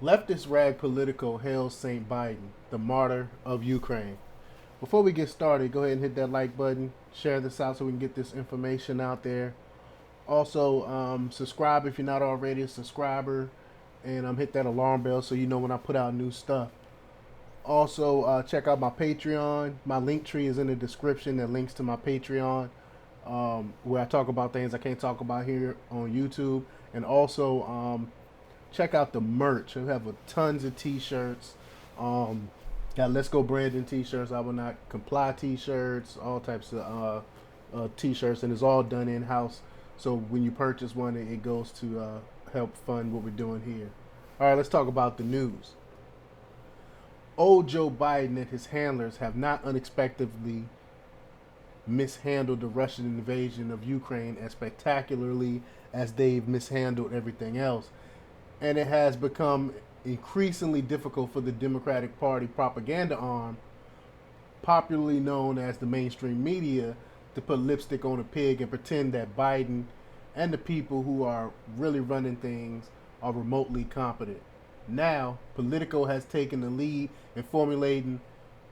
Leftist rag Politico hails St. Biden, the martyr of Ukraine. Before we get started, go ahead and hit that like button, share this out so we can get this information out there. Also, subscribe if you're not already a subscriber, and hit that alarm bell so you know when I put out new stuff. Also, check out my Patreon. My link tree is in the description that links to my Patreon, where I talk about things I can't talk about here on YouTube. And also, check out the merch. We have tons of t-shirts. Got Let's Go Brandon t-shirts, I Will Not Comply t-shirts, all types of t-shirts, and it's all done in-house. So when you purchase one, it goes to help fund what we're doing here. All right, let's talk about the news. Old Joe Biden and his handlers have not unexpectedly mishandled the Russian invasion of Ukraine as spectacularly as they've mishandled everything else. And it has become increasingly difficult for the Democratic Party propaganda arm, popularly known as the mainstream media, to put lipstick on a pig and pretend that Biden and the people who are really running things are remotely competent. Now, Politico has taken the lead in formulating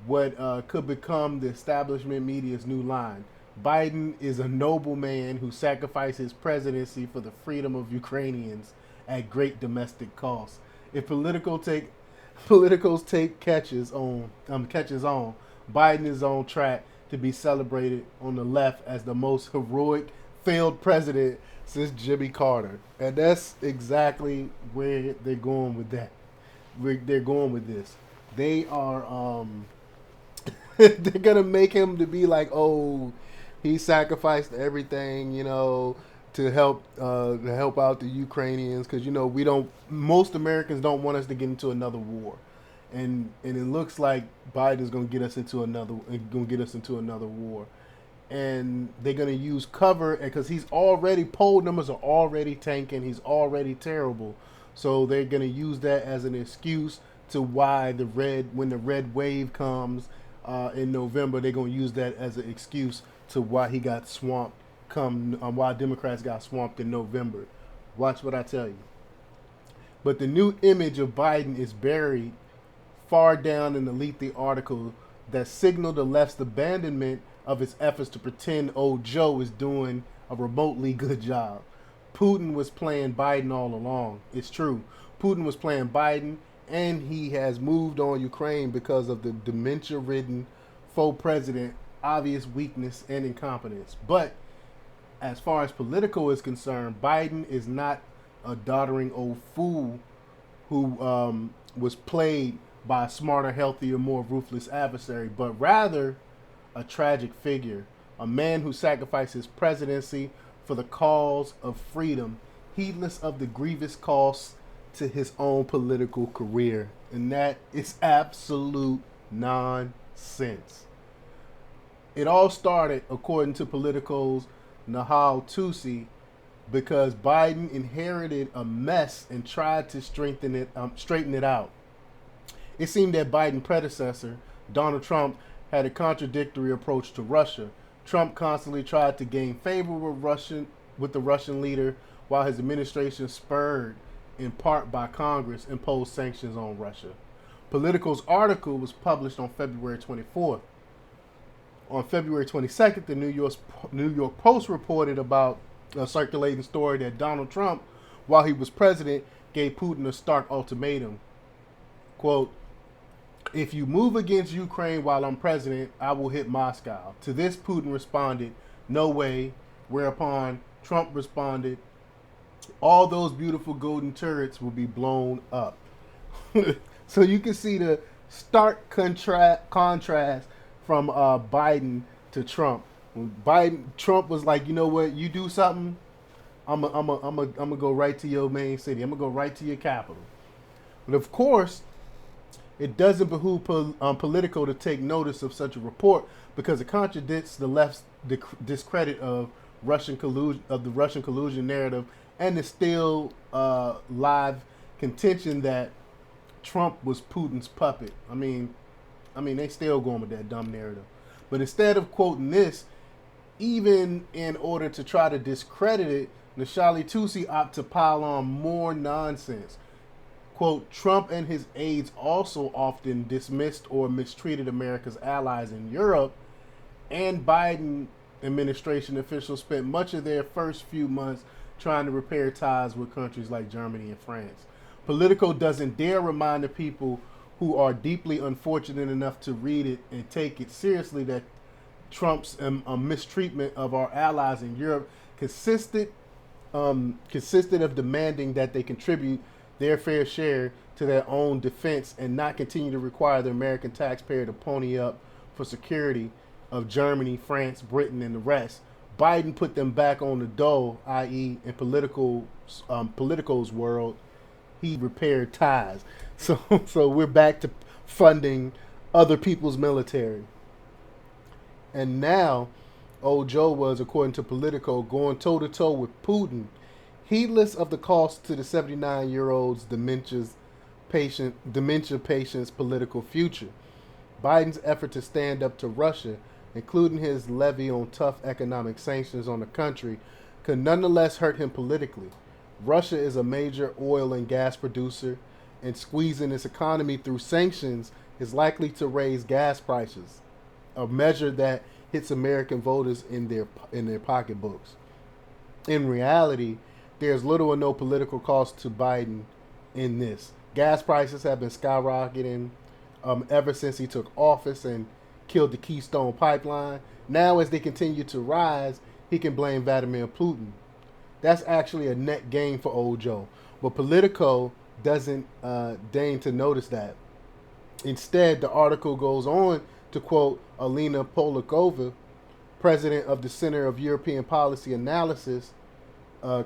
what could become the establishment media's new line. Biden is a noble man who sacrificed his presidency for the freedom of Ukrainians at great domestic cost. If Politico's take catches on, Biden is on track to be celebrated on the left as the most heroic failed president since Jimmy Carter. And that's exactly where they're going with that. They're going with this. They are they're gonna make him to be like, oh, he sacrificed everything, to help out the Ukrainians, because we don't. Most Americans don't want us to get into another war, and it looks like Biden's gonna get us into another war, and they're gonna use cover because he's already poll numbers are already tanking. He's already terrible, so they're gonna use that as an excuse to why when the red wave comes in November, they're gonna use that as an excuse to why he got swamped. Why Democrats got swamped in November. Watch what I tell you. But the new image of Biden is buried far down in the lengthy article that signaled the left's abandonment of its efforts to pretend old Joe is doing a remotely good job. Putin was playing Biden all along. It's true. Putin was playing Biden, and he has moved on Ukraine because of the dementia-ridden faux president, obvious weakness and incompetence. But as far as Politico is concerned, Biden is not a doddering old fool who was played by a smarter, healthier, more ruthless adversary, but rather a tragic figure, a man who sacrificed his presidency for the cause of freedom, heedless of the grievous costs to his own political career. And that is absolute nonsense. It all started, according to Politico's Nahal Tusi, because Biden inherited a mess and tried to straighten it out. It seemed that Biden's predecessor, Donald Trump, had a contradictory approach to Russia. Trump constantly tried to gain favor with the Russian leader, while his administration, spurred in part by Congress, imposed sanctions on Russia. Politico's article was published on February 24th. On February 22nd, the New York Post reported about a circulating story that Donald Trump, while he was president, gave Putin a stark ultimatum. Quote, "If you move against Ukraine while I'm president, I will hit Moscow." To this, Putin responded, "No way," whereupon Trump responded, "All those beautiful golden turrets will be blown up." So you can see the stark contrast from Biden to Trump. When Trump was like, you know what, you do something, I'm gonna go right to your main city. I'm gonna go right to your capital. But of course, it doesn't behoove Politico to take notice of such a report because it contradicts the left's discredit of the Russian collusion narrative, and the still live contention that Trump was Putin's puppet. I mean, they still going with that dumb narrative. But instead of quoting this, even in order to try to discredit it, Nashali Tusi opt to pile on more nonsense. Quote, Trump and his aides also often dismissed or mistreated America's allies in Europe, and Biden administration officials spent much of their first few months trying to repair ties with countries like Germany and France. Politico doesn't dare remind the people who are deeply unfortunate enough to read it and take it seriously that Trump's mistreatment of our allies in Europe consisted of demanding that they contribute their fair share to their own defense and not continue to require the American taxpayer to pony up for security of Germany, France, Britain, and the rest. Biden put them back on the dole, i.e., in Politico's world, he repaired ties. So we're back to funding other people's military. And now, old Joe was, according to Politico, going toe-to-toe with Putin, heedless of the cost to the 79-year-old's dementia patient's political future. Biden's effort to stand up to Russia, including his levy on tough economic sanctions on the country, could nonetheless hurt him politically. Russia is a major oil and gas producer, and squeezing its economy through sanctions is likely to raise gas prices, a measure that hits American voters in their pocketbooks. In reality, there's little or no political cost to Biden in this. Gas prices have been skyrocketing ever since he took office and killed the Keystone Pipeline. Now, as they continue to rise, he can blame Vladimir Putin. That's actually a net gain for old Joe. But Politico doesn't deign to notice that. Instead, the article goes on to quote Alina Polikova, president of the Center of European Policy Analysis,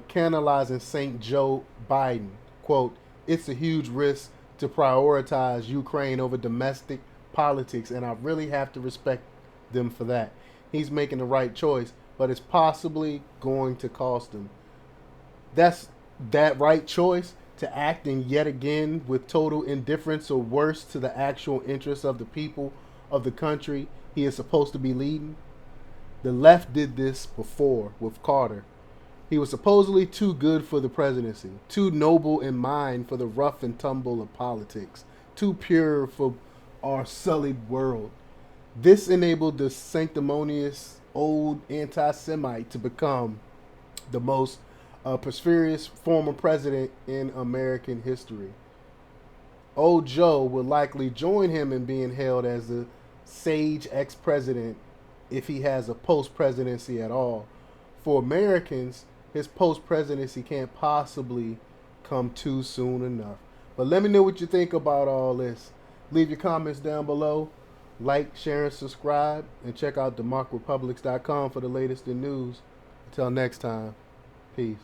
canalizing St. Joe Biden. Quote, it's a huge risk to prioritize Ukraine over domestic politics, and I really have to respect them for that. He's making the right choice, but it's possibly going to cost him. That's that right choice to acting yet again with total indifference or worse to the actual interests of the people of the country he is supposed to be leading. The left did this before with Carter. He was supposedly too good for the presidency, too noble in mind for the rough and tumble of politics, too pure for our sullied world. This enabled the sanctimonious old anti-Semite to become the most prosperous former president in American history. Old Joe will likely join him in being hailed as the sage ex-president if he has a post-presidency at all. For Americans, his post-presidency can't possibly come too soon enough. But let me know what you think about all this. Leave your comments down below. Like, share, and subscribe. And check out democrepublics.com for the latest in news. Until next time, peace.